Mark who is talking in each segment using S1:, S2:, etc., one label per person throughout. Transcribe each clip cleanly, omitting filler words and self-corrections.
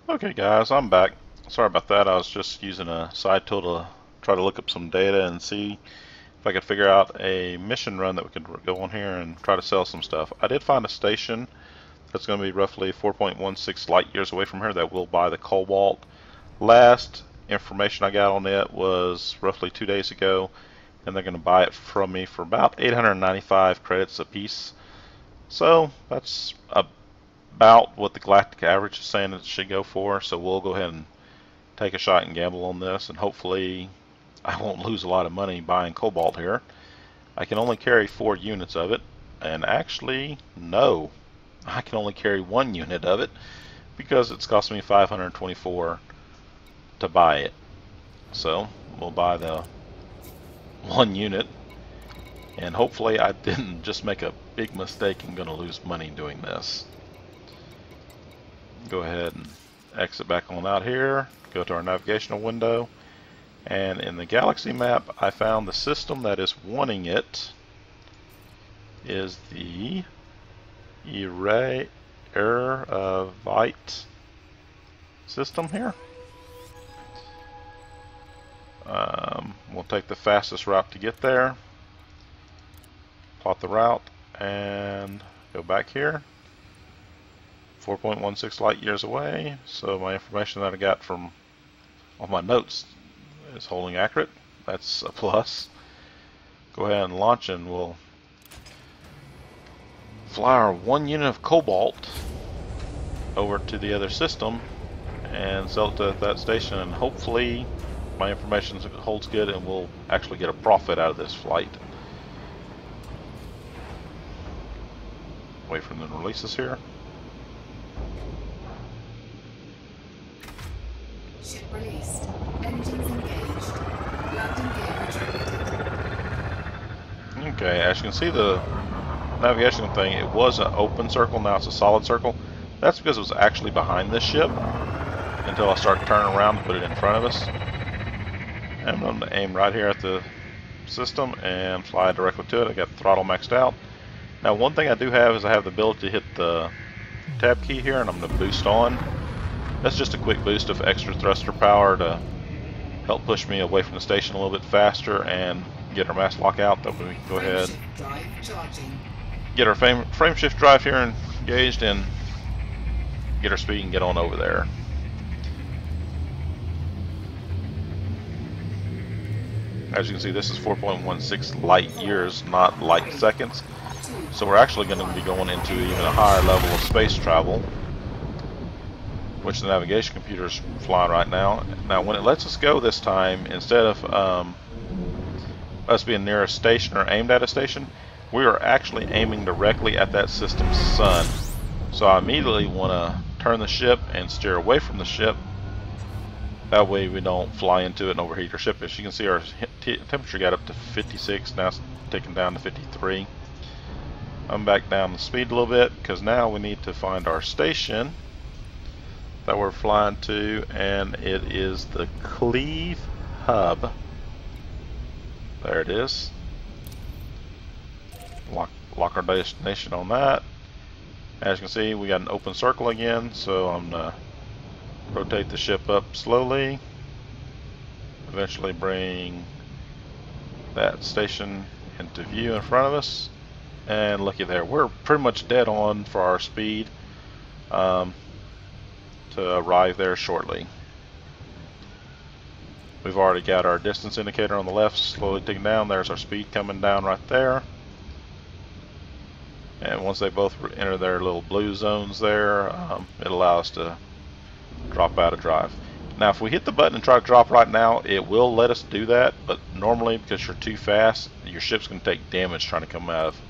S1: Okay guys, I'm back. Sorry about that. I was just using a side tool to try to look up some data and see if I could figure out a mission run that we could go on here and try to sell some stuff. I did find a station that's going to be roughly 4.16 light years away from here that will buy the cobalt. Last information I got on it was roughly 2 days ago, and they're going to buy it from me for about 895 credits a piece. So that's about what the galactic average is saying it should go for, so we'll go ahead and take a shot and gamble on this, and hopefully I won't lose a lot of money buying cobalt here. I can only carry 4 units of it, and actually, no, I can only carry 1 unit of it because it's cost me 524 to buy it. So we'll buy the 1 unit, and hopefully I didn't just make a big mistake and going to lose money doing this. Go ahead and exit back on out here, go to our navigational window, and in the galaxy map I found the system that is wanting it is the Erevite system here. We'll take the fastest route to get there, plot the route, and go back here. 4.16 light years away, so my information that I got from all my notes is holding accurate. That's a plus. Go ahead and launch, and we'll fly our 1 unit of cobalt over to the other system and sell it to that station, and hopefully my information holds good and we'll actually get a profit out of this flight. Wait for them to release us here.
S2: Ship released. Engines engaged. Landing gear retracted.
S1: Okay, as you can see, the navigation thing, it was an open circle, now it's a solid circle. That's because it was actually behind this ship until I started turning around to put it in front of us. And I'm going to aim right here at the system and fly directly to it. I got the throttle maxed out. Now one thing I do have is I have the ability to hit the tab key here, and I'm going to boost on. That's just a quick boost of extra thruster power to help push me away from the station a little bit faster and get our mass lock out. That way we can go ahead, get our frame shift drive here engaged, and get our speed and get on over there. As you can see, this is 4.16 light years, not light seconds. So we're actually going to be going into even a higher level of space travel, which the navigation computer is flying right now. Now when it lets us go this time, instead of us being near a station or aimed at a station, we are actually aiming directly at that system's sun. So I immediately want to turn the ship and steer away from the ship. That way we don't fly into it and overheat our ship. As you can see, our temperature got up to 56, now it's taken down to 53. I'm back down the speed a little bit because now we need to find our station that we're flying to, and it is the Cleve Hub. There it is. Lock our destination on that. As you can see, we got an open circle again, so I'm gonna rotate the ship up slowly, eventually bring that station into view in front of us, and looky there, we're pretty much dead on for our speed to arrive there shortly. We've already got our distance indicator on the left slowly ticking down. There's our speed coming down right there. And once they both enter their little blue zones there, it'll allow us to drop out of drive. Now if we hit the button and try to drop right now, it will let us do that, but normally because you're too fast, your ship's going to take damage trying to come out of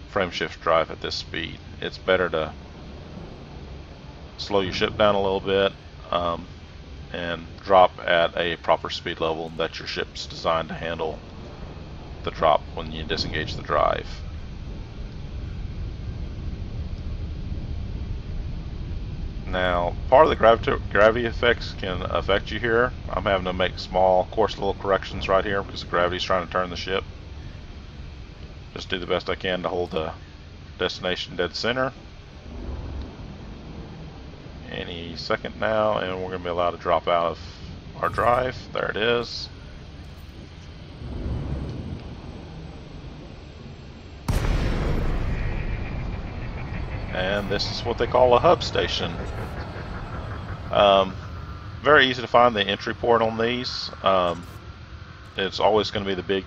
S1: frame shift drive at this speed. It's better to slow your ship down a little bit and drop at a proper speed level that your ship's designed to handle the drop when you disengage the drive. Now, part of the gravity effects can affect you here. I'm having to make small, coarse little corrections right here because the gravity's trying to turn the ship. Just do the best I can to hold the destination dead center. any second now, and we're going to be allowed to drop out of our drive. There it is. And this is what they call a hub station. Very easy to find the entry port on these. It's always going to be the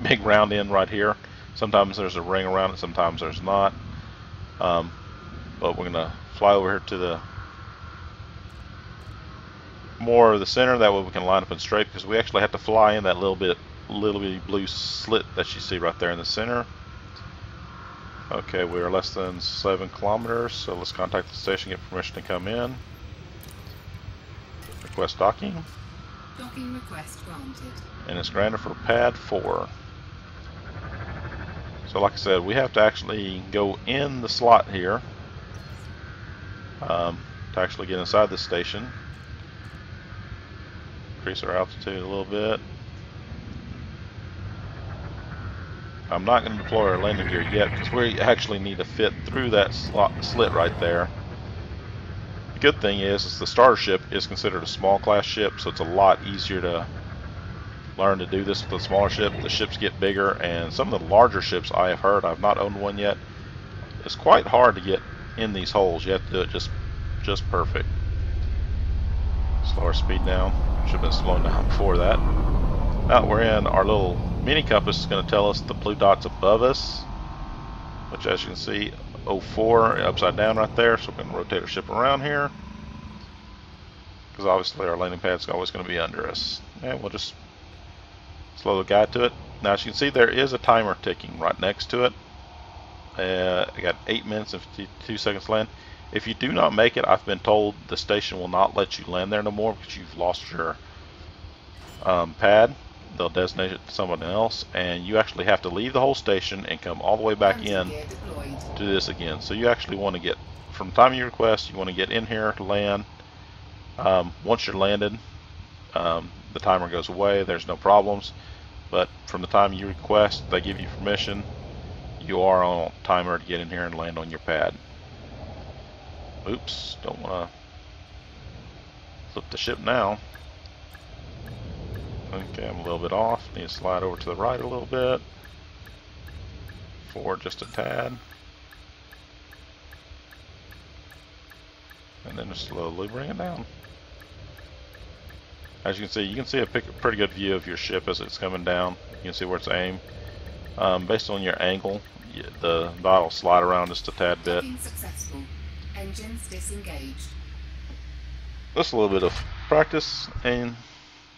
S1: big round end right here. Sometimes there's a ring around it, sometimes there's not. But we're going to fly over here to the more of the center. That way we can line up and straight, because we actually have to fly in that little bitty blue slit that you see right there in the center. Okay, we are less than 7 kilometers, so let's contact the station, get permission to come in. Request docking.
S2: Docking request granted.
S1: And it's granted for pad 4. So like I said, we have to actually go in the slot here to actually get inside the station. Increase our altitude a little bit. I'm not going to deploy our landing gear yet, because we actually need to fit through that slit right there. The good thing is the starter ship is considered a small class ship, so it's a lot easier to learn to do this with a smaller ship. The ships get bigger, and some of the larger ships I have heard, I've not owned one yet, it's quite hard to get in these holes. You have to do it just perfect. Slow our speed down. Should have been slowing down before that. Now that we're in, our little mini compass is going to tell us the blue dots above us, which, as you can see, 04 upside down right there. So we're going to rotate our ship around here, because obviously our landing pad's always going to be under us. And we'll just slow the guide to it. Now, as you can see, there is a timer ticking right next to it. I got 8 minutes and 52 seconds to land. If you do not make it, I've been told the station will not let you land there no more, because you've lost your pad. They'll designate it to someone else, and you actually have to leave the whole station and come all the way back in to do this again. So you actually want to get, from the time you request, you want to get in here to land. Once you're landed, the timer goes away, there's no problems. But from the time you request, they give you permission, you are on a timer to get in here and land on your pad. Oops, don't want to flip the ship now. Okay, I'm a little bit off. Need to slide over to the right a little bit. Forward just a tad. And then just slowly bring it down. As you can see a pretty good view of your ship as it's coming down. You can see where it's aimed. Based on your angle, the dot will slide around just a tad bit.
S2: Docking successful. Engines disengaged.
S1: Just a little bit of practice and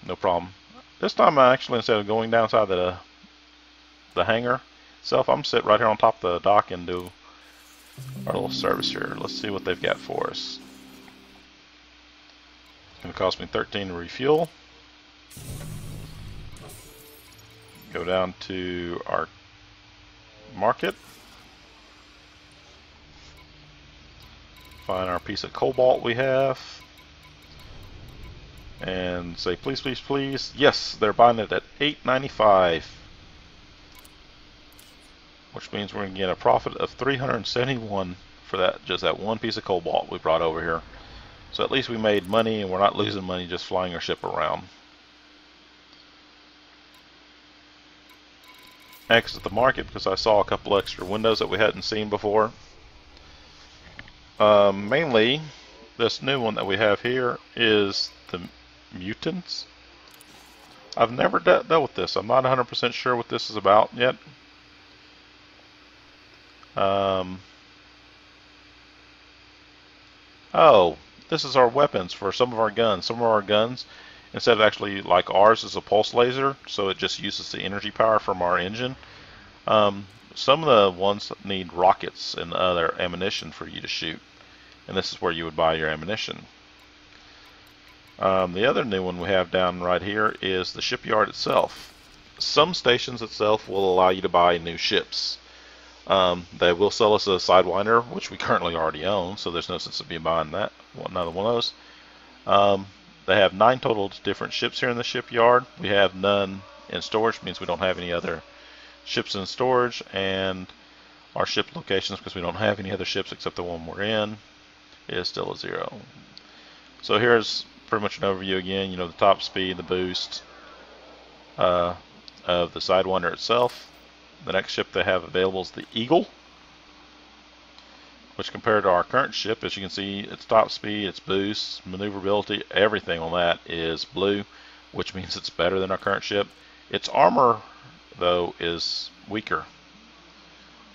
S1: no problem. This time I actually, instead of going down inside the hangar itself, I'm going to sit right here on top of the dock and do our little service here. Let's see what they've got for us. It's going to cost me 13 to refuel. Go down to our market. Find our piece of cobalt we have. And say, please, please, please. Yes, they're buying it at $8.95. Which means we're going to get a profit of $371 for that, just that one piece of cobalt we brought over here. So at least we made money, and we're not losing money just flying our ship around. Exit the market because I saw a couple extra windows that we hadn't seen before. Mainly, this new one that we have here is the mutants. I've never dealt with this. I'm not 100% sure what this is about yet. Oh, this is our weapons for some of our guns. Some of our guns, instead of actually like ours is a pulse laser, so it just uses the energy power from our engine. Some of the ones need rockets and other ammunition for you to shoot, and this is where you would buy your ammunition. The other new one we have down right here is the shipyard itself. Some stations itself will allow you to buy new ships. They will sell us a Sidewinder, which we currently already own, so there's no sense of me buying that, another one of those. They have 9 total different ships here in the shipyard. We have none in storage, means we don't have any other ships in storage, and our ship locations, because we don't have any other ships except the one we're in. is still a 0. So here's pretty much an overview again. You know, the top speed, the boost of the Sidewinder itself. The next ship they have available is the Eagle, which compared to our current ship, as you can see, its top speed, its boost, maneuverability, everything on that is blue, which means it's better than our current ship. Its armor, though, is weaker.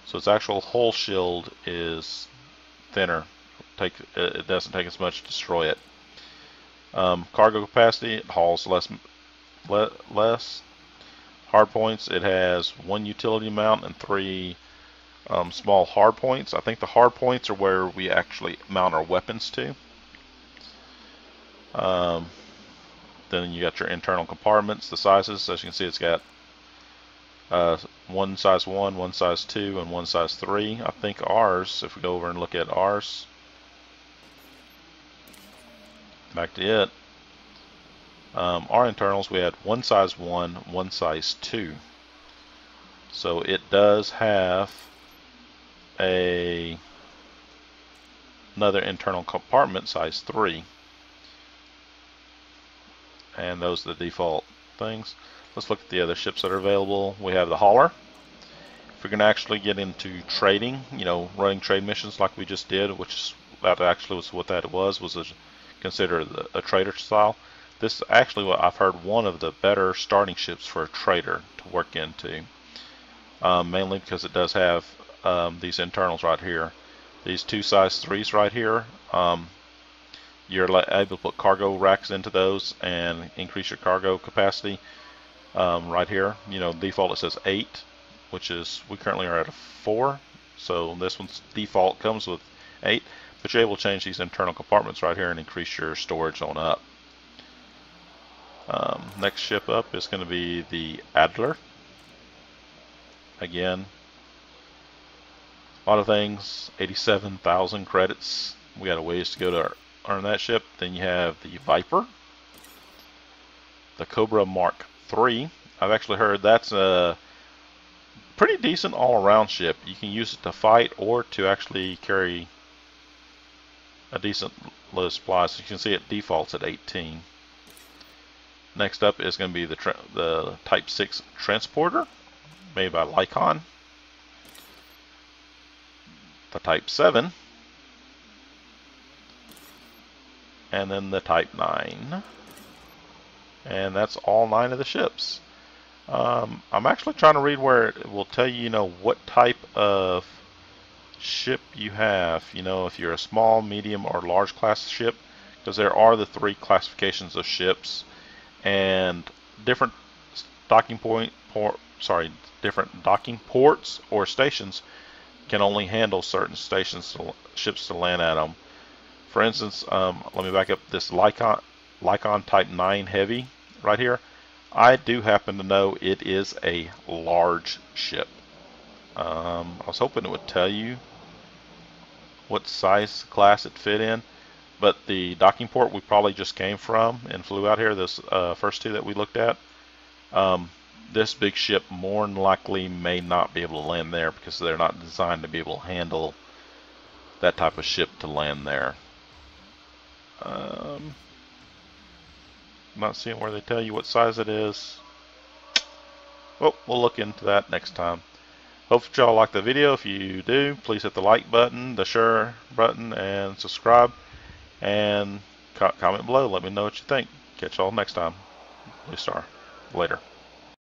S1: So its actual hull shield is thinner. It doesn't take as much to destroy it. Cargo capacity, it hauls less. Hard points, it has 1 utility mount and 3 small hard points. I think the hard points are where we actually mount our weapons to. Then you got your internal compartments, the sizes. As you can see, it's got one size 1, one size 2, and one size 3. I think ours, if we go over and look at ours, back to it, our internals, we had one size 1, one size 2. So it does have another internal compartment, size 3. And those are the default things. Let's look at the other ships that are available. We have the Hauler. If we're going to actually get into trading, you know, running trade missions like we just did, which that actually was what that was considered a trader style. This is actually what I've heard one of the better starting ships for a trader to work into. Mainly because it does have these internals right here. These 2 size 3s right here. You're able to put cargo racks into those and increase your cargo capacity. Right here, you know, default it says 8, which is, we currently are at a 4. So this one's default comes with 8, but you're able to change these internal compartments right here and increase your storage on up. Next ship up is going to be the Adler. Again, a lot of things, 87,000 credits. We got a ways to go to earn that ship. Then you have the Viper, the Cobra Mark III. I've actually heard that's a pretty decent all-around ship. You can use it to fight or to actually carry a decent load of supplies. So you can see it defaults at 18. Next up is going to be the Type 6 Transporter, made by Lycon. The Type 7. And then the Type 9. And that's all 9 of the ships. I'm actually trying to read where it will tell you, you know, what type of ship you have. You know, if you're a small, medium, or large class ship, because there are the 3 classifications of ships, and different different docking ports or stations can only handle certain ships to land at them. For instance, let me back up this Lycon Type 9 Heavy right here. I do happen to know it is a large ship. I was hoping it would tell you what size class it fit in, but the docking port we probably just came from and flew out here, this first 2 that we looked at, this big ship more than likely may not be able to land there because they're not designed to be able to handle that type of ship to land there. I'm not seeing where they tell you what size it is. Well, we'll look into that next time. Hope y'all like the video. If you do, please hit the like button, the share button, and subscribe. And comment below. Let me know what you think. Catch y'all next time. Blue Star. Later.